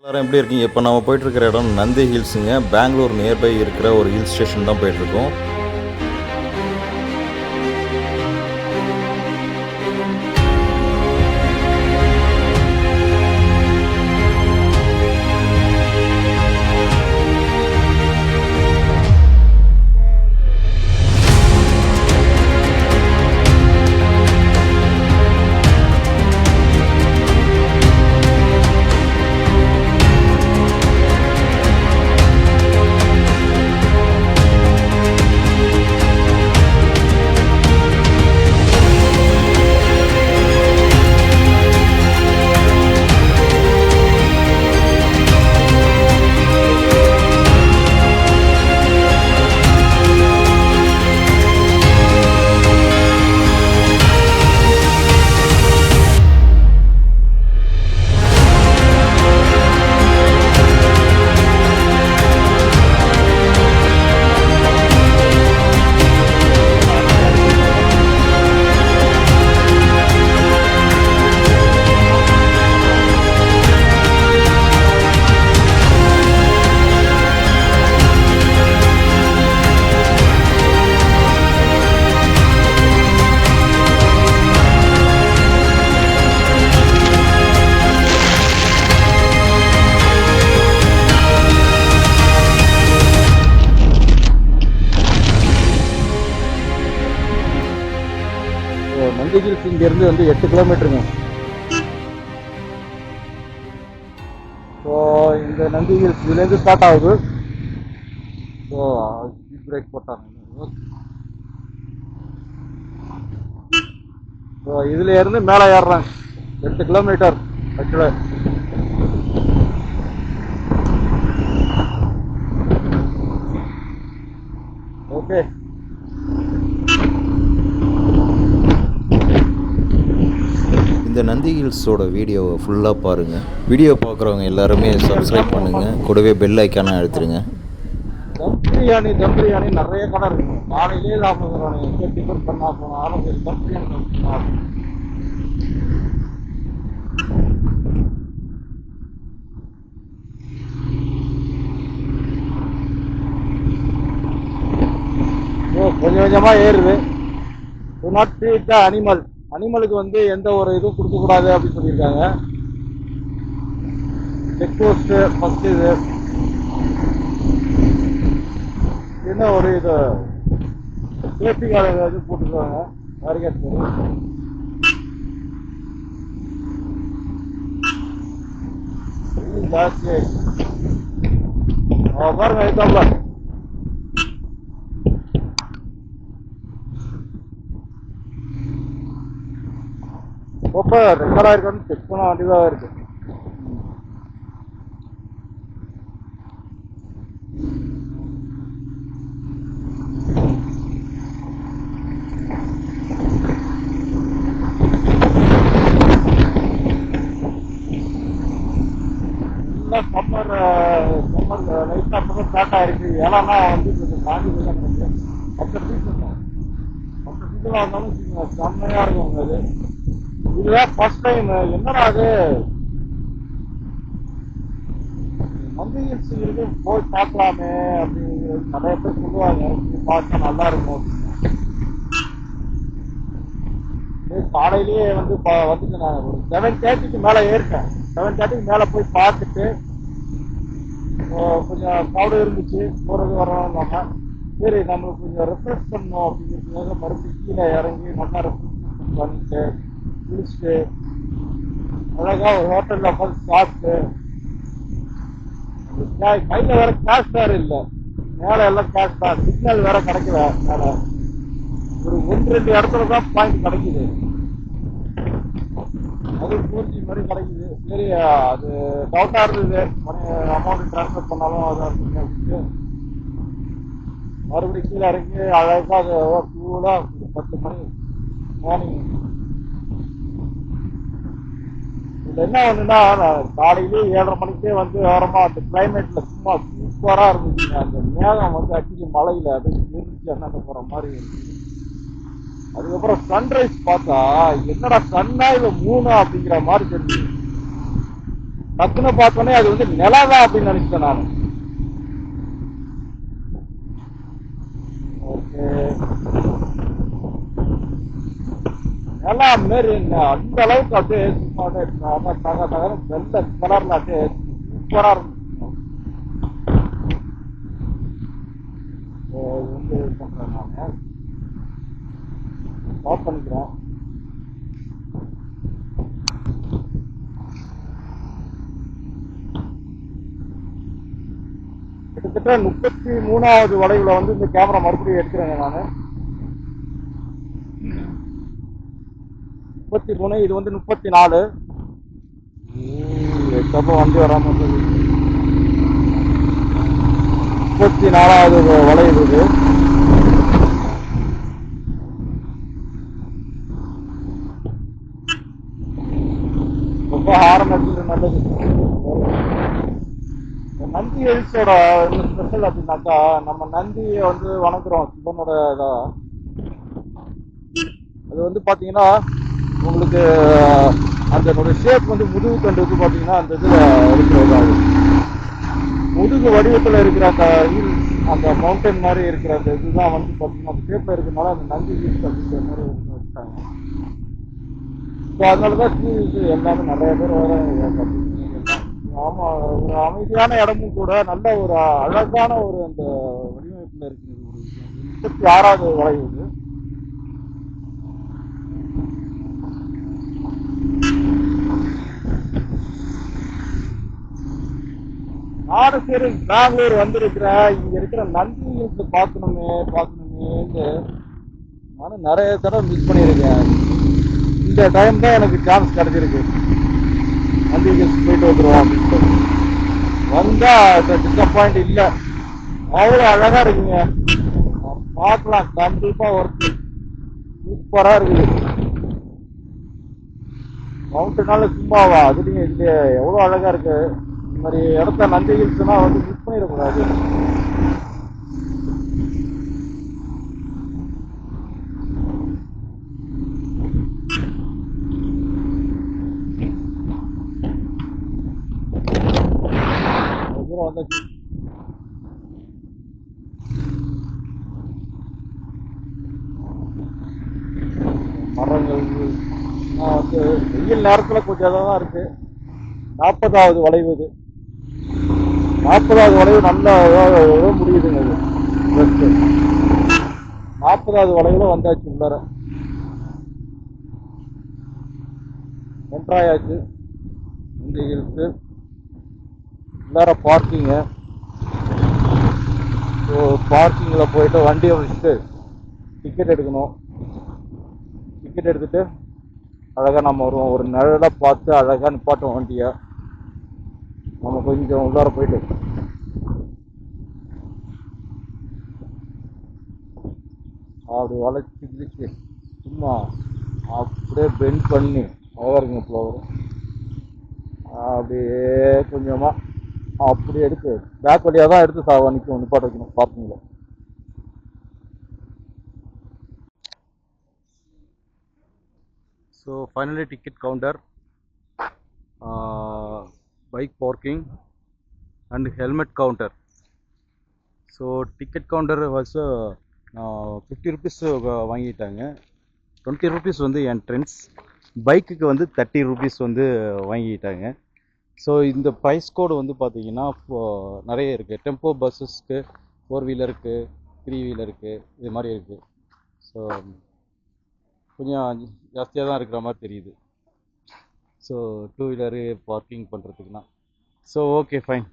எல்லாரும் எப்படி இருக்கீங்க? இப்போ நம்ம போயிட்டுருக்கிற இடம் நந்தி ஹில்ஸுங்க. பெங்களூர் நியர்பை இருக்கிற ஒரு ஹில் ஸ்டேஷன் தான் போயிட்டுருக்கோம். நந்தி ஹில்ஸ் இங்கேருந்து வந்து 8 கிலோமீட்டருங்க. ஸோ இந்த நந்தி ஹில்ஸ் இதுலேருந்து ஸ்டார்ட் ஆகுது. ஸோ ஸ்பீட் பிரேக் போட்டாங்க. ஸோ இதுல இருந்து மேலே ஏறுறாங்க 8 கிலோமீட்டர் ஆக்சுவலாக. ஓகே, இந்த நந்தி ஹில்ஸோட வீடியோவை ஃபுல்லாக பாருங்கள். வீடியோ பார்க்குறவங்க எல்லாருமே சப்ஸ்கிரைப் பண்ணுங்கள், கூடவே பெல் ஐக்கானை அழுத்துருங்க. தம் பிரியாணி நிறைய கடை இருக்குங்க. காலையிலே சாப்பிடுறாங்க. எங்கே டிஃபன் பண்ணா போனாலும் தம் பிரியாணி கொஞ்சம் கொஞ்சமாக ஏறுது. Do not feed the animal. அனிமலுக்கு வந்து எந்த ஒரு இதுவும் கொடுக்கக்கூடாது அப்படின்னு சொல்லியிருக்காங்க. செக் போஸ்ட்டு ஃபஸ்ட்டு இது என்ன ஒரு இது சேஃப்டி கார்டு ஏதாவது போட்டுருக்காங்க. பேரிகேட் ஜாஸ்தி பாருங்க இருக்காங்களா. ரொம்ப ரெக்கார்டாக இருக்கான்னு செக் பண்ண வேண்டியதாக இருக்கு. சம்மர் லைட்டாக அப்போ ஸ்டார்ட் ஆயிருக்கு. ஏன்னா வந்து கொஞ்சம் தாண்டி தான் நினைக்கிறேன். மற்ற சீசன் வந்தாலும் செம்மையாக இருக்கும். அது இதுதான் ஃபர்ஸ்ட் டைம். என்னடா அது நந்தி ஹில்ஸ் இருக்கு, போய் பார்க்கலாமே அப்படிங்கிறது நிறைய பேர் சொல்லுவாங்க. பார்த்தா நல்லா இருக்கும். காலையிலேயே வந்து வந்துட்டு நான் ஒரு 7:30க்கு மேலே ஏறிட்டேன். 7:30க்கு மேலே போய் பார்த்துட்டு கொஞ்சம் க்ரௌடு இருந்துச்சு. போகிறது வரணும் இல்லாமல் சரி நம்மளுக்கு கொஞ்சம் ரெஃப்ரெஷ் பண்ணணும் அப்படிங்கிறதுக்காக மறுபடியும் கீழே இறங்கி நல்லா ரெஃப்ரெஷ்மெண்ட் பண்ணிட்டு குளிச்சுட்டு அழகா ஒரு ஹோட்டலில் உட்காந்து சாப்பிட்டு. கையில் வேற கேஷ் வேறு இல்லை. மேலே எல்லாம் கேஷ் தான். சிக்னல் வேற கிடைக்கல. மேலே ஒரு 1-2 இடத்துல தான் பாயிண்ட் கிடைக்குது. அது 4G மாதிரி கிடைக்குது. சரி அது டவுட்டாக இருந்தது. அமௌண்ட் ட்ரான்ஸ்ஃபர் பண்ணாலும் அதான் இருக்குங்க அப்படின்ட்டு மறுபடியும் கீழே இறங்கி அழகாக அது கூலாக 10 மணி மார்னிங். இதில் என்ன ஒன்றுனா காலையிலேயே 7:30 மணிக்கே வந்து ஓரமாக அந்த கிளைமேட்ல சும்மா சூப்பராக இருந்துச்சுங்க. அந்த மேகம் வந்து அடிச்சு மலையில் அது இருந்துச்சு அண்ணாண்ட போகிற மாதிரி இருந்துச்சு. அதுக்கப்புறம் சன்ரைஸ் பார்த்தா என்னடா சன்னா இல்லை மூணா அப்படிங்கிற மாதிரி தெரிஞ்சு. டக்குன்னு பார்த்தோன்னே அது வந்து நிலாதான் அப்படின்னு நினைச்சிட்டேன் நான். ஓகே, நிலா மாரி அந்த அளவுக்கு அப்படியே சும்மா தக தகரம் வெள்ளை கலர்ல அப்படியே சூப்பரா இருந்துச்சு. இது வந்து இது பண்றேன் நான், ஸ்டாப் பண்ணிக்கிறேன். கிட்டத்தட்ட 33வது வளைவுல வந்து இந்த கேமரா மறுபடியும் எடுக்கிறேங்க நான். 33, இது வந்து 34. எப்போ வண்டி வராம இருந்தது. 34வது வளைவு இது. ரொம்ப ஹாரம் அடிக்கிறது நல்லது. நந்தி ஹில்ஸோட என்ன ஸ்பெஷல் அப்படின்னாக்கா, நம்ம நந்தியை வந்து வணங்குறோம் சிவனோட இதா. அது வந்து பார்த்தீங்கன்னா உங்களுக்கு அதனோட ஷேப் வந்து முதுகு தண்டு வந்து பார்த்தீங்கன்னா அந்த இதில் இருக்கிறதா, முதுகு வடிவத்தில் இருக்கிற அந்த ஹில், அந்த மவுண்டன் மாதிரி இருக்கிற அந்த இதுதான் வந்து பார்த்தீங்கன்னா அந்த ஷேப்பில் இருக்கிறதுனால அந்த நந்தி ஹில்ஸ் அப்படிங்கிற மாதிரி வச்சுட்டாங்க. ஸோ அதனால தான் டூரிஸ்ட் எல்லாமே நிறைய பேர் வர. ஆமா, ஒரு அமைதியான இடமும் கூட, நல்ல ஒரு அழகான ஒரு அந்த வடிவமைப்புல இருக்குது. ஒரு 36வது வளைவு இது. நானும் சரி பெங்களூர் வந்திருக்கிறேன், இங்க இருக்கிற நந்தி ஹில்ஸ் பார்க்கணுமேன்னு நானும் நிறைய தடவை மிஸ் பண்ணியிருக்கேன். இந்த டைம் தான் எனக்கு சான்ஸ் கிடைச்சிருக்கு, நந்தி ஹில்ஸ் போயிட்டு வந்துடுவோம் அப்படின்ட்டு. வந்தா டிசப்பாயிண்ட் இல்லை, அவ்வளோ அழகா இருக்குங்க. பார்க்கலாம், கண்டிப்பா ஒர்க் சூப்பரா இருக்குது. மவுண்டனால சும்மாவா, அதுலயும் இல்லையே எவ்வளோ அழகா இருக்கு. இந்த மாதிரி இடத்த நந்தி ஹில்ஸ்னா வந்து மிஸ் பண்ணிடக்கூடாது. தூரம் வந்தாச்சு. மரங்கள் வந்து வெயில் நேரத்தில் கொஞ்சம் தான் இருக்கு. 40வது வளைவு இது. 40வது வளைவு நல்லா முடியுதுங்க இது. 40வது வளைவுல வந்தாச்சு, உள்ளார ஒன்றாயாச்சு. இந்த ஹில்ஸு உள்ளார பார்க்கிங்கு. ஸோ பார்க்கிங்கில் போயிட்டு வண்டியை வச்சுட்டு டிக்கெட் எடுக்கணும். டிக்கெட் எடுத்துட்டு அழகாக நம்ம வருவோம். ஒரு நிழலாக பார்த்து அழகாக நிப்பாட்டோம் வண்டியை. நம்ம கொஞ்சம் உள்ளார போயிட்டு அப்படி வளைச்சி கிழிச்சு சும்மா அப்படியே பெண்ட் பண்ணி அழகாக இருக்குங்க ஃப்ளவர். அப்படியே கொஞ்சமாக அப்படி எடுத்து பேக் வழியாக தான் எடுத்து நிப்பாட்ட வைக்கணும் பார்க்கிங்கில். So finally ticket counter, bike parking and helmet counter. So ticket counter was 50 rupees வாங்கிட்டாங்க. 20 ருபீஸ் வந்து என்ட்ரன்ஸ், பைக்குக்கு வந்து 30 ருபீஸ் வந்து வாங்கிட்டாங்க. ஸோ இந்த ப்ரைஸ் கோடு வந்து பார்த்தீங்கன்னா நிறைய இருக்குது. டெம்போ பஸ்ஸஸ்க்கு, 4 வீலருக்கு, 3 வீலருக்கு இது மாதிரி இருக்குது. ஸோ கொஞ்சம் ஜாஸ்தியாக தான் இருக்கிற மாதிரி தெரியுது. ஸோ 2 வீலரு பார்க்கிங் பண்ணுறதுக்குன்னா. ஸோ ஓகே ஃபைன்,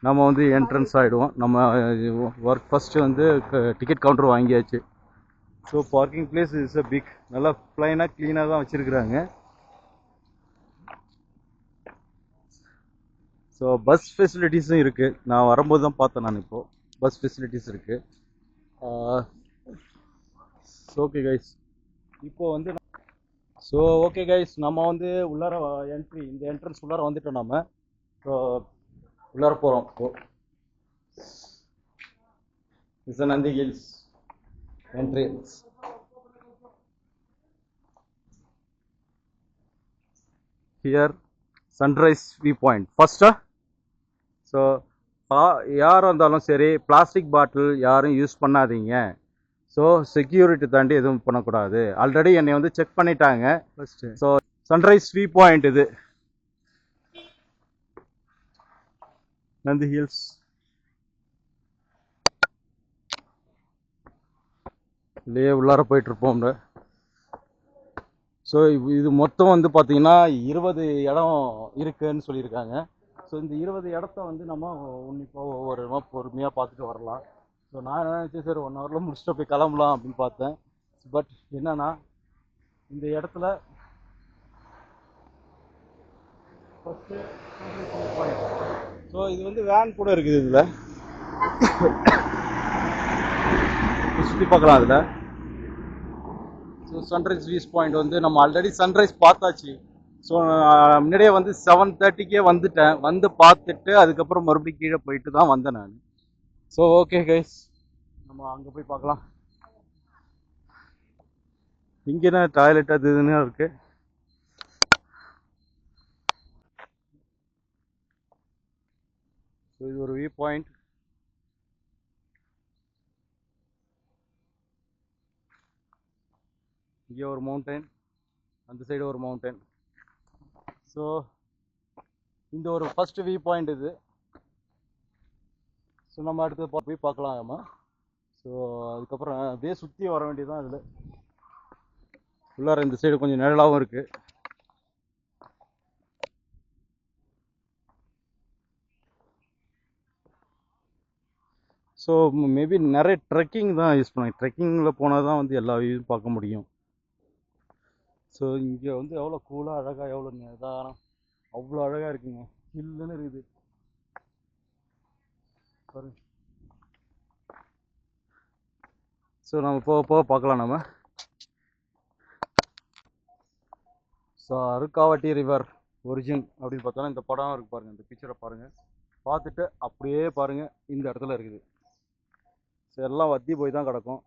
நம்ம வந்து என்ட்ரன்ஸ் ஆகிடுவோம். நம்ம ஒர்க் ஃபஸ்ட்டு வந்து டிக்கெட் கவுண்டர் வாங்கியாச்சு. So parking place is a big, நல்லா ப்ளைனாக க்ளீனாக தான் வச்சுருக்குறாங்க. ஸோ பஸ் ஃபெசிலிட்டிஸும் இருக்குது. நான் வரும்போது தான் பார்த்தேன், நான் இப்போது பஸ் ஃபெசிலிட்டிஸ் இருக்குது. ஓகே கைஸ், இப்போ வந்து ஓகே கைஸ், நம்ம வந்து உள்ளார இந்த என்ட்ரன்ஸ் உள்ளார வந்துட்டோம். நம்ம ஸோ உள்ளார போகிறோம். It's Nandi hills entrance. Here sunrise view point ஃபர்ஸ்டா. ஸோ யாராக இருந்தாலும் சரி பிளாஸ்டிக் பாட்டில் யாரும் யூஸ் பண்ணாதீங்க. ஸோ செக்யூரிட்டி தாண்டி எதுவும் பண்ணக்கூடாது. ஆல்ரெடி என்னை வந்து செக் பண்ணிட்டாங்க first. So sunrise view point இது நந்தி ஹில்ஸ். இல்லையே உள்ளார போயிட்டுருப்போம். ஸோ இது மொத்தம் வந்து பார்த்தீங்கன்னா 20 இடம் இருக்குன்னு சொல்லியிருக்காங்க. ஸோ இந்த 20 இடத்த வந்து நம்ம உன்னிப்பாக ஒவ்வொரு இடமா பொறுமையாக பார்த்துட்டு வரலாம். ஸோ நான் நினச்சேன் சரி 1 ஹவரில் முடிச்சுட்டு போய் கிளம்பலாம் அப்படின்னு பார்த்தேன். பட் என்னன்னா இந்த இடத்துல ஃபஸ்ட்டு ஸோ இது வந்து வேன் கூட இருக்குது. இதில் சுற்றி பார்க்கலாம். அதில் ஸோ சன்ரைஸ் வியூஸ் பாயிண்ட் வந்து நம்ம ஆல்ரெடி சன்ரைஸ் பார்த்தாச்சு. ஸோ முன்னாடியே வந்து 7:30க்கே வந்துட்டேன். வந்து பார்த்துட்டு அதுக்கப்புறம் மறுபடியும் கீழே போயிட்டு தான் வந்தேன் நான். ஸோ ஓகே கைஸ், நம்ம அங்கே போய் பார்க்கலாம். இங்கே என்ன டாய்லெட் அது இதுன்னு இருக்கு. ஸோ இது ஒரு வியூ பாயிண்ட். இங்கே ஒரு மவுண்டைன், அந்த சைடு ஒரு மவுண்டைன். ஸோ இந்த ஒரு ஃபர்ஸ்ட் வியூ பாயிண்ட் இது. ஸோ நம்ம அடுத்து போய் பார்க்கலாம் நம்ம. ஸோ அதுக்கப்புறம் அப்படியே சுற்றி வர வேண்டியதுதான். இதில் உள்ளார இந்த சைடு கொஞ்சம் நிழலாகவும் இருக்குது. ஸோ மேபி நிறைய ட்ரெக்கிங் தான் யூஸ் பண்ணுவாங்க. ட்ரெக்கிங்கில் போனால் தான் வந்து எல்லா வியூவும் பார்க்க முடியும். ஸோ இங்கே வந்து எவ்வளோ கூலாக அழகாக, எவ்வளோ நிதானம், அவ்வளோ அழகாக இருக்குங்க. இல்லைன்னு இருக்குது பாருங்க. ஸோ நம்ம போக போக பார்க்கலாம் நம்ம. ஸோ அருக்காவட்டி ரிவர் ஒரிஜின் அப்படின்னு பார்த்தோன்னா இந்த படம் இருக்குது பாருங்கள். இந்த பிக்சரை பாருங்கள், பார்த்துட்டு அப்படியே பாருங்கள் இந்த இடத்துல இருக்குது. ஸோ எல்லாம் வத்தி போய் தான் கிடக்கும்.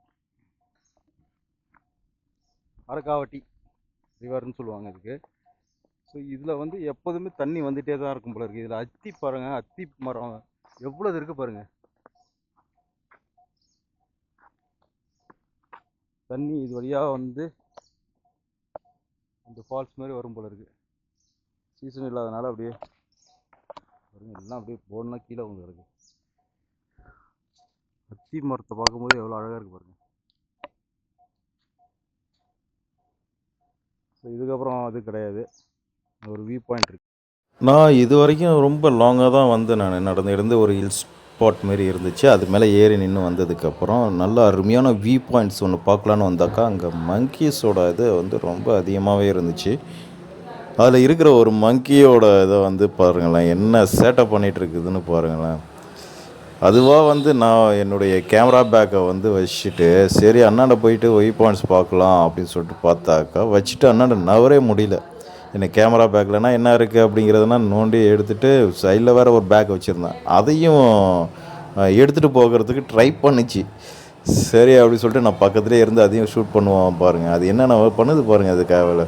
அருக்காவட்டி ரிவர்னு சொல்லுவாங்க இதுக்கு. ஸோ இதில் வந்து எப்போதுமே தண்ணி வந்துகிட்டே தான் இருக்கும் போல இருக்குது. இதில் அத்தி பாருங்கள், அத்தி மரம் எவ்வளோ இது இருக்குது பாருங்கள். தண்ணி இது வழியாக வந்து அந்த ஃபால்ஸ் மாதிரி வரும் போல இருக்குது. சீசன் இல்லாதனால அப்படியே பாருங்கள், எல்லாம் அப்படியே போடனா கீழே வந்து இருக்குது. அத்தி மரத்தை பார்க்கும்போது எவ்வளோ அழகாக இருக்குது பாருங்கள். ஸோ இதுக்கப்புறம் அது கிடையாது, ஒரு வியூ பாயிண்ட் இருக்குது. நான் இது வரைக்கும் ரொம்ப லாங்காக தான் வந்தேன். நான் நடந்து ஒரு ஹில் ஸ்பாட் மாரி இருந்துச்சு. அது மேலே ஏறி நின்று வந்ததுக்கப்புறம் நல்ல அருமையான வியூ பாயிண்ட்ஸ் ஒன்று பார்க்கலான்னு வந்தாக்கா அங்கே மங்கீஸோட இது வந்து ரொம்ப அதிகமாகவே இருந்துச்சு. அதில் இருக்கிற ஒரு மங்கியோட இதை வந்து பாருங்களேன், என்ன சேட்டப் பண்ணிகிட்டு இருக்குதுன்னு பாருங்களேன். அதுவாக வந்து நான் என்னுடைய கேமரா பேக்கை வந்து வச்சுட்டு சரி அண்ணாண்ட போயிட்டு வியூ பாயிண்ட்ஸ் பார்க்கலாம் அப்படின்னு சொல்லிட்டு பார்த்தாக்கா வச்சுட்டு அண்ணாண்ட நவரே முடியல. என்ன கேமரா பேக்லனா என்ன இருக்குது அப்படிங்கிறதுனா நோண்டி எடுத்துகிட்டு சைடில் வேறு ஒரு பேக் வச்சுருந்தேன், அதையும் எடுத்துகிட்டு போகிறதுக்கு ட்ரை பண்ணிச்சு. சரி அப்படி சொல்லிட்டு நான் பக்கத்துலேயே இருந்து அதையும் ஷூட் பண்ணுவோம் பாருங்கள். அது என்னென்ன பண்ணுது பாருங்கள் அது கேவலை.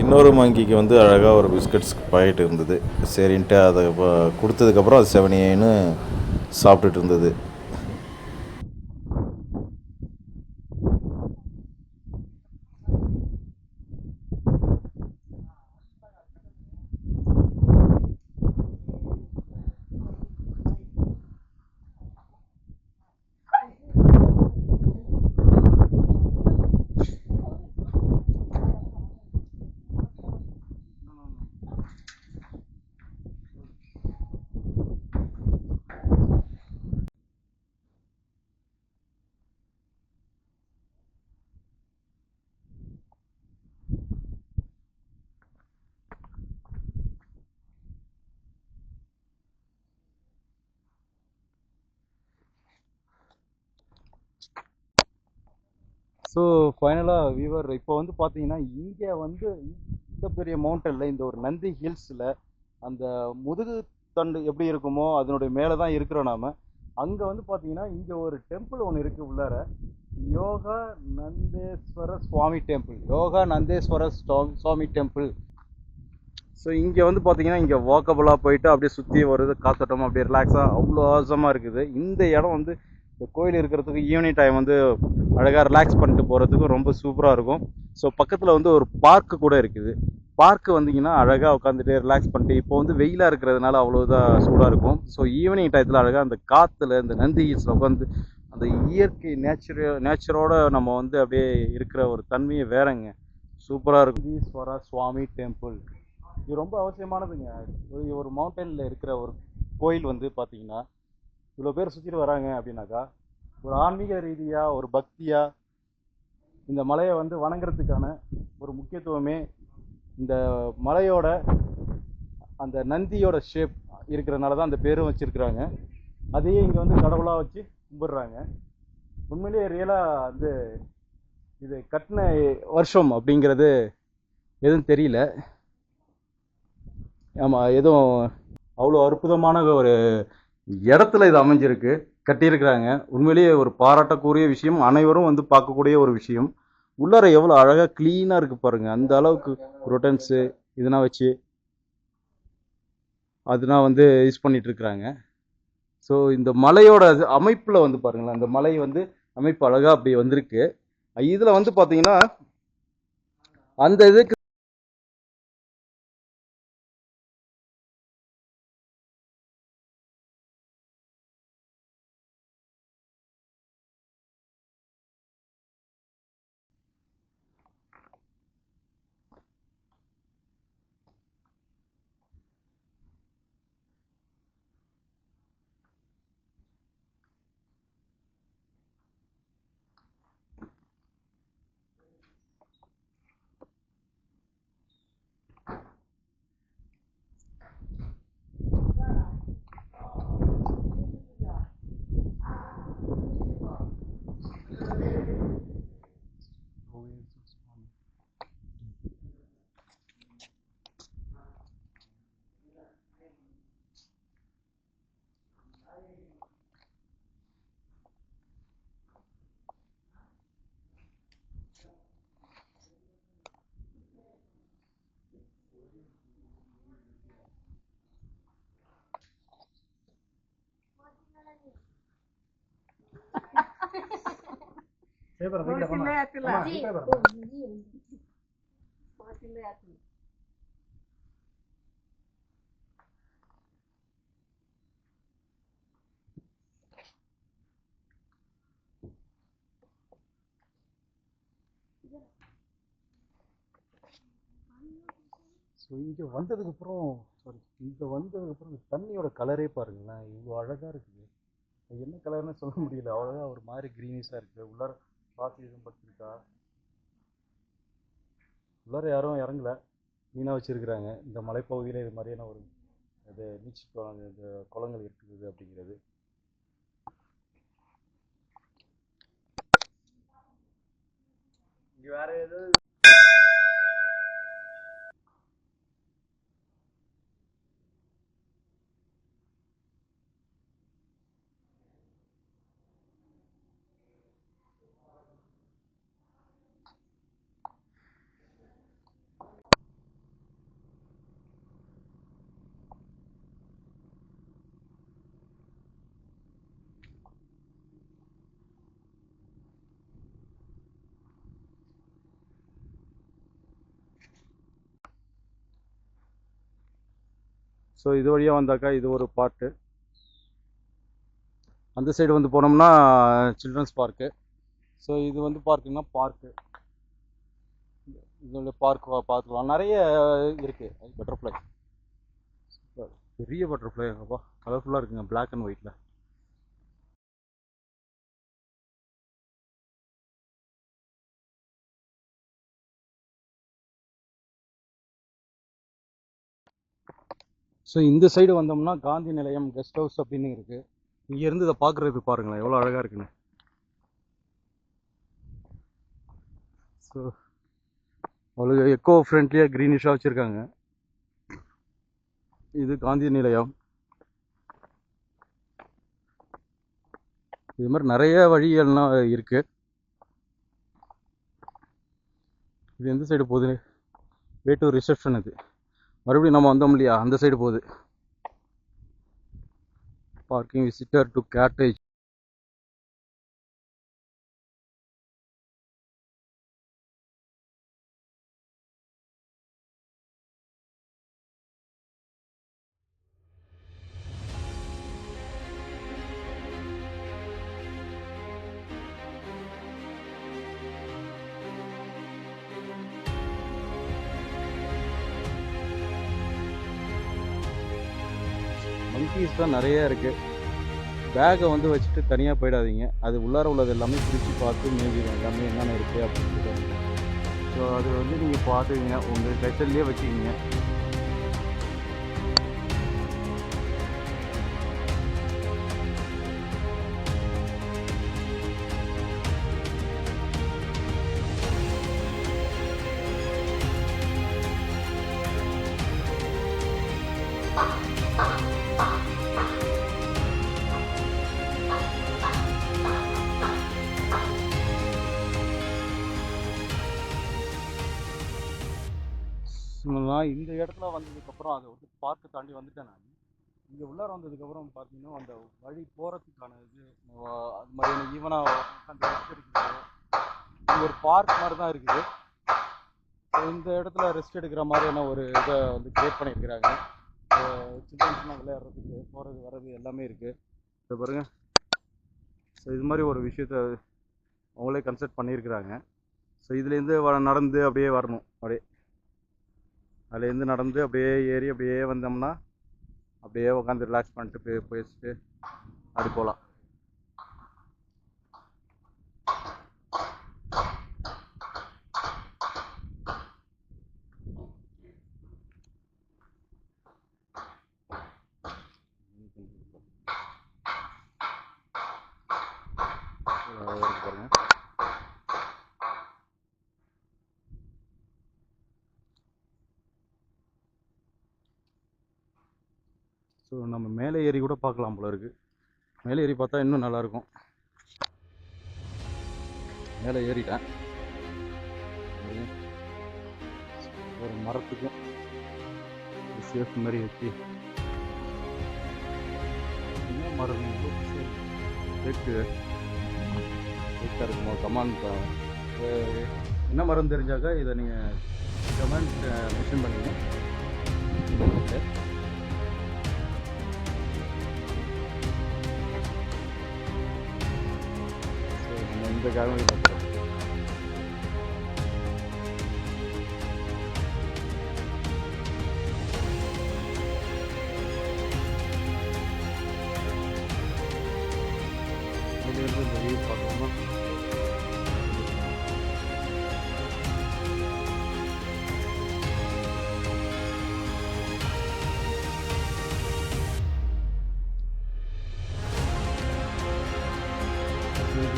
இன்னொரு மங்கிக்கு வந்து அழகாக ஒரு பிஸ்கட்ஸ் பாக்கெட் இருந்தது. சரின்ட்டு அதை கொடுத்ததுக்கப்புறம் அது 7 சாப்பிட்டுட்டு இருந்தது. ஸோ ஃபைனலாக வியூவர் இப்போ வந்து பார்த்தீங்கன்னா இங்கே வந்து இந்த பெரிய மவுண்டனில் இந்த ஒரு நந்தி ஹில்ஸில் அந்த முதுகு தண்டு எப்படி இருக்குமோ அதனுடைய மேலே தான் இருக்கிறோம் நாம். அங்கே வந்து பார்த்தீங்கன்னா இங்கே ஒரு டெம்பிள் ஒன்று இருக்குது உள்ளார. யோகா நந்தேஸ்வர சுவாமி டெம்பிள். சுவாமி டெம்பிள். ஸோ இங்கே வந்து பார்த்தீங்கன்னா இங்கே வாக்கபுளாக போயிட்டு அப்படியே சுற்றி வருது, காத்தோட்டமாக அப்படியே ரிலாக்ஸாக அவ்வளோ அவசரமாக இருக்குது. இந்த இடம் வந்து இந்த கோயில் இருக்கிறதுக்கு ஈவினிங் டைம் வந்து அழகாக ரிலாக்ஸ் பண்ணிட்டு போகிறதுக்கு ரொம்ப சூப்பராக இருக்கும். ஸோ பக்கத்தில் வந்து ஒரு பார்க்கு கூட இருக்குது. பார்க்கு வந்தீங்கன்னா அழகாக உட்காந்துட்டு ரிலாக்ஸ் பண்ணிட்டு, இப்போ வந்து வெயிலாக இருக்கிறதுனால அவ்வளோதான் சூடாக இருக்கும். ஸோ ஈவினிங் டயத்தில் அழகாக அந்த காற்றுல இந்த நந்தி ஹில்ஸில் உட்காந்து அந்த இயற்கை நேச்சரோட நம்ம வந்து அப்படியே இருக்கிற ஒரு தன்மையை வேறங்க, சூப்பராக இருக்கும். நந்தீஸ்வர சுவாமி டெம்பிள் இது ரொம்ப அவசியமானதுங்க. ஒரு மவுண்டனில் இருக்கிற ஒரு கோயில் வந்து பார்த்தீங்கன்னா இவ்வளோ பேர் சுற்றிட்டு வராங்க அப்படின்னாக்கா, ஒரு ஆன்மீக ரீதியாக ஒரு பக்தியாக இந்த மலையை வந்து வணங்குறதுக்கான ஒரு முக்கியத்துவமே இந்த மலையோட அந்த நந்தியோட ஷேப் இருக்கிறதுனால தான் அந்த பேரும் வச்சுருக்குறாங்க. அதையே இங்கே வந்து கடவுளாக வச்சு கும்பிடுறாங்க. உண்மையிலேயே ரியலாக வந்து இது கட்டின வருஷம் அப்படிங்கிறது எதுவும் தெரியல. ஆமாம், எதுவும் அவ்வளோ அற்புதமான ஒரு இடத்துல இது அமைஞ்சிருக்கு, கட்டியிருக்கிறாங்க. உண்மையிலேயே ஒரு பாராட்டக்கூடிய விஷயம், அனைவரும் வந்து பார்க்கக்கூடிய ஒரு விஷயம். உள்ளார எவ்வளோ அழகாக க்ளீனாக இருக்குது பாருங்கள். அந்த அளவுக்கு ரொட்டன்ஸு இதெல்லாம் வச்சு அதெல்லாம் வந்து யூஸ் பண்ணிகிட்ருக்குறாங்க. ஸோ இந்த மலையோட அமைப்பில் வந்து பாருங்களேன், அந்த மலை வந்து அமைப்பு அழகாக அப்படி வந்திருக்கு. இதில் வந்து பார்த்தீங்கன்னா அந்த இதுக்கு ஸோ இங்கே வந்ததுக்கப்புறம் தண்ணியோட கலரே பாருங்களேன், இவ்வளோ அழகாக இருக்குது. என்ன கலர்னு சொல்ல முடியல, அவ்வளோதான் ஒரு மாதிரி க்ரீனிஷாக இருக்குது. உள்ளார பாசி எதுவும் படுத்திருக்கா, உள்ளார யாரும் இறங்கல, மீனாக வச்சுருக்குறாங்க. இந்த மலைப்பகுதியில் இது மாதிரியான ஒரு இது நீச்சல் இந்த குளங்கள் இருக்குது அப்படிங்கிறது. இங்கே வேற ஏதாவது ஸோ இது வழியாக வந்தாக்கா இது ஒரு பார்ட்டு. அந்த சைடு வந்து போனோம்னா சில்ட்ரன்ஸ் பார்க்கு. ஸோ இது வந்து பார்க்குன்னா பார்க்கு, இதோட பார்க்கலாம். நிறைய இருக்குது. பட்டர்ஃப்ளை, பெரிய பட்டர்ஃப்ளை, அப்பா கலர்ஃபுல்லாக இருக்குங்க, பிளாக் அண்ட் ஒயிட்டில். ஸோ இந்த சைடு வந்தோம்னா காந்தி நிலையம் கெஸ்ட் ஹவுஸ் அப்படின்னு இருக்குது. இங்கேருந்து இதை பார்க்குறது பாருங்களேன் எவ்வளோ அழகாக இருக்குன்னு. ஸோ அவ்வளோ எக்கோ ஃப்ரெண்ட்லியாக க்ரீனிஷாக வச்சுருக்காங்க. இது காந்தி நிலையம். இது மாதிரி நிறைய வழிகள்லாம் இருக்குது. இது எந்த சைடு போகுது? Way to reception. இது மறுபடியும் நம்ம வந்தோம் இல்லையா, அந்த சைடு போகுது. Parking visitor to cottage. Monkeys தான் நிறைய இருக்குது. பேக்கை வந்து வச்சுட்டு தனியாக போயிடாதீங்க. அது உள்ளார உள்ளது எல்லாமே பிரித்து பார்த்து மேய்ஞ்சிடும் எல்லாமே என்னென்ன இருக்குது அப்படின்னு சொல்லுவாங்க. ஸோ அது வந்து நீங்கள் பார்த்துக்கிங்க, உங்கள் கெட்டல்லே வச்சுக்கிங்க. நான் இந்த இடத்துல வந்ததுக்கப்புறம் அதை வந்து பார்க்கை தாண்டி வந்துட்டேன். நான் இங்கே உள்ளார வந்ததுக்கப்புறம் பார்த்தீங்கன்னா அந்த வழி போகிறதுக்கான இது அது மாதிரியான ஈவனாக உட்காந்து ரெஸ்ட் எடுக்கிறது. இது ஒரு பார்க் மாதிரி தான் இருக்குது. ஸோ இந்த இடத்துல ரெஸ்ட் எடுக்கிற மாதிரியான ஒரு இதை வந்து கிரியேட் பண்ணியிருக்கிறாங்க. சில்ட்ரன்ஸ்லாம் விளையாடுறதுக்கு போகிறது வர்றது எல்லாமே இருக்குது. இதை பாருங்கள். ஸோ இது மாதிரி ஒரு விஷயத்த அவங்களே கன்செப்ட் பண்ணியிருக்கிறாங்க. ஸோ இதுலேருந்து நடந்து அப்படியே வரணும். அப்படியே அதுலேருந்து நடந்து அப்படியே ஏறி அப்படியே வந்தோம்னா அப்படியே உட்காந்து ரிலாக்ஸ் பண்ணிட்டு பேசிட்டு அப்படி போகலாம். பாருங்க. ஸோ நம்ம மேலே ஏறி கூட பார்க்கலாம் போல இருக்குது. மேலே ஏறி பார்த்தா இன்னும் நல்லாயிருக்கும். மேலே ஏறிட்டேன். ஒரு மரத்துக்கும் ஒரு சேஃப் மாதிரி வச்சு என்ன மரம் இருக்குமா கமாண்ட். என்ன மரம் தெரிஞ்சாக்கா இதை நீங்கள் கமெண்ட் மென்ஷன் பண்ணுங்க. இந்த காரணம் இதிலிருந்து இந்த வியூ பார்க்கணுமா?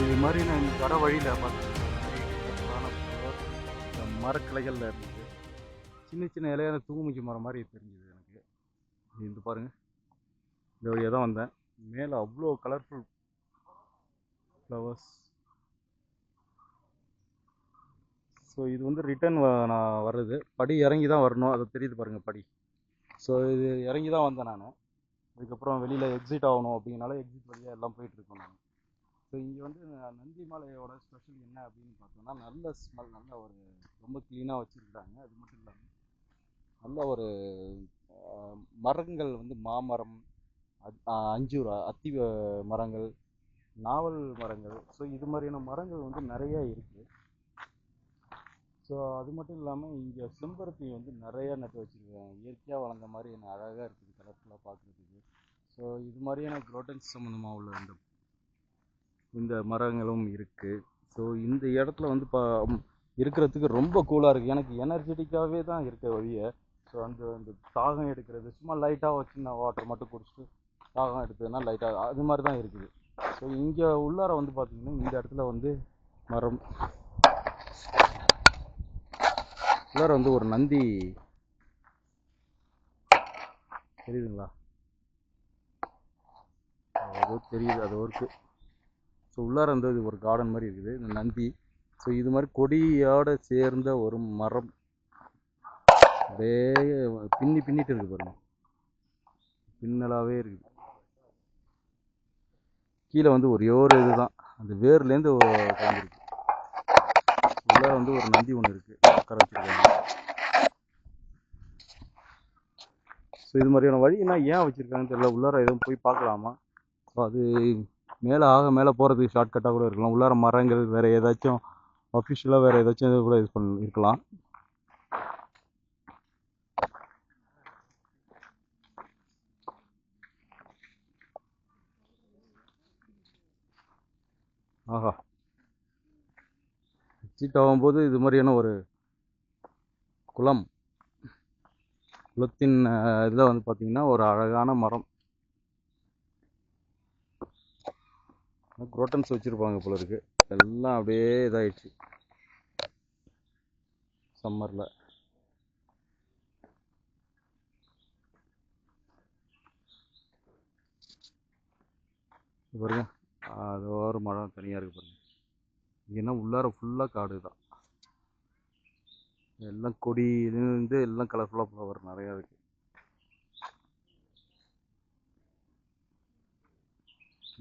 இது மாதிரி நான் வர வழியில் பார்த்தேன். மரக்கிளைகளில் இருந்தது சின்ன சின்ன இலையான தூங்குமிச்சி மரம் மாதிரி தெரிஞ்சுது எனக்கு. இது பாருங்கள், இந்த வழியாக தான் வந்தேன். மேலே அவ்வளோ கலர்ஃபுல் ஃப்ளவர்ஸ். ஸோ இது வந்து ரிட்டன் நான் வர்றது படி இறங்கி தான் வரணும். அதை தெரியுது பாருங்கள் படி. ஸோ இது இறங்கி தான் வந்தேன் நான். அதுக்கப்புறம் வெளியில் எக்ஸிட் ஆகணும் அப்படிங்கனால எக்ஸிட் வழியாக எல்லாம் போயிட்டுருக்கோம் நான். ஸோ இங்கே வந்து நந்தி மலையோட ஸ்பெஷல் என்ன அப்படின்னு பார்த்தோம்னா நல்ல ஸ்மெல், நல்ல ஒரு ரொம்ப க்ளீனாக வச்சுருக்குறாங்க. அது மட்டும் இல்லாமல் நல்ல ஒரு மரங்கள் வந்து மாமரம், அஞ்சூர் அத்தி மரங்கள், நாவல் மரங்கள். ஸோ இது மாதிரியான மரங்கள் வந்து நிறையா இருக்குது. ஸோ அது மட்டும் இல்லாமல் இங்கே செம்பருத்தி வந்து நிறையா நட்டு வச்சுருக்காங்க. இயற்கையாக வளர்ந்த மாதிரி என்ன அழகாக இருக்குது, கலர்ஃபுல்லாக பார்க்குறதுக்கு. ஸோ இது மாதிரியான குரோட்டன்ஸ் சம்மந்தமாக உள்ள இந்த மரங்களும் இருக்குது. ஸோ இந்த இடத்துல வந்து இருக்கிறதுக்கு ரொம்ப கூலாக இருக்குது. எனக்கு எனர்ஜெட்டிக்காகவே தான் இருக்க வழியை. ஸோ அந்த தாகம் எடுக்கிறது சும்மா லைட்டாக வச்சு நான் வாட்டர் மட்டும் குடிச்சிட்டு தாகம் எடுத்ததுன்னா லைட்டாக அது மாதிரி தான் இருக்குது. ஸோ இங்கே உள்ளார வந்து பார்த்திங்கன்னா இந்த இடத்துல வந்து மரம் உள்ளார வந்து ஒரு நந்தி தெரியுதுங்களா? அது தெரியுது, அது ஒர்க்கு. ஸோ உள்ளார வந்து ஒரு கார்டன் மாதிரி இருக்குது. இந்த நந்தி ஸோ இது மாதிரி கொடியோடு சேர்ந்த ஒரு மரம் அப்படியே பின்னிட்டு இருக்கு பாருங்க, பின்னலாகவே இருக்குது. கீழே வந்து ஒரே ஒரு இதுதான், அந்த வேர்லேருந்து கலந்துருக்கு. உள்ளே வந்து ஒரு நந்தி ஒன்று இருக்குது, உட்கார வச்சுருக்காங்க. ஸோ இது மாதிரியான வழினா ஏன் வச்சுருக்காங்கன்னு தெரியல. உள்ளார எதுவும் போய் பார்க்கலாமா? ஸோ அது மேலே போகிறதுக்கு ஷார்ட்கட்டாக கூட இருக்கலாம். உள்ளார மரங்கள் வேறு ஏதாச்சும் அஃபிஷியலாக வேறு ஏதாச்சும் இது கூட இருக்கலாம். ஆஹா, எக்ஸிட் ஆகும்போது இது மாதிரியான ஒரு குளத்தின் இதில் வந்து பார்த்திங்கன்னா ஒரு அழகான மரம், குரோட்டன்ஸ் வச்சுருப்பாங்க போல இருக்கு. எல்லாம் அப்படியே இதாகிடுச்சு சம்மரில். பாருங்க, அது ஒரு மரம் தனியாக இருக்குது பாருங்க. ஏன்னா உள்ளார ஃபுல்லாக காடு தான், எல்லாம் கொடியிலேருந்து எல்லாம் கலர்ஃபுல்லாக ஃப்ளவர் நிறையா இருக்குது.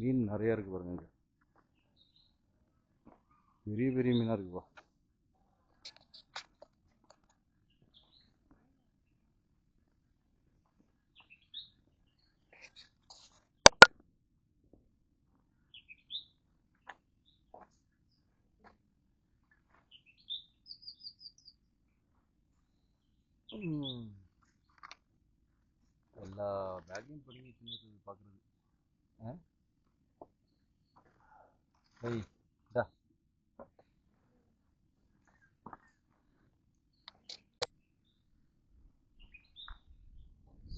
மீன் நிறையா இருக்குது பாருங்க, இங்கே பெரிய பெரிய மீனாக இருக்குப்பா. எல்லா பேக்கையும் பண்ணி வச்சுருந்தது பார்க்குறது.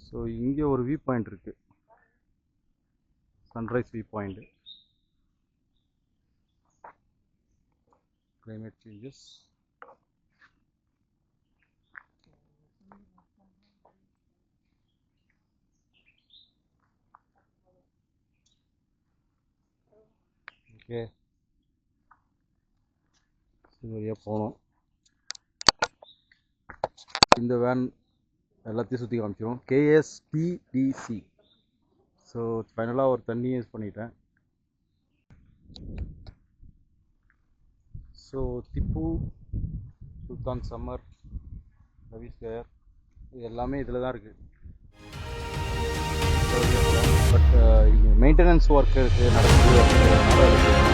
ஸோ இங்கே ஒரு வியூ பாயிண்ட் இருக்குது, sunrise view point. climate changes. Okay, இது வழியாக போனோம். இந்த வேன் எல்லாத்தையும் சுற்றி காமிச்சிடும். KSTDC. ஸோ ஃபைனலாக ஒரு தண்ணி யூஸ் பண்ணிட்டேன். ஸோ திப்பு, சுல்தான் சம்மர், ரவி ஸ்கொயர், இது எல்லாமே இதில் தான் இருக்குது. பட் மெயின்டெனன்ஸ் ஒர்க் இருக்குது, நடக்குது.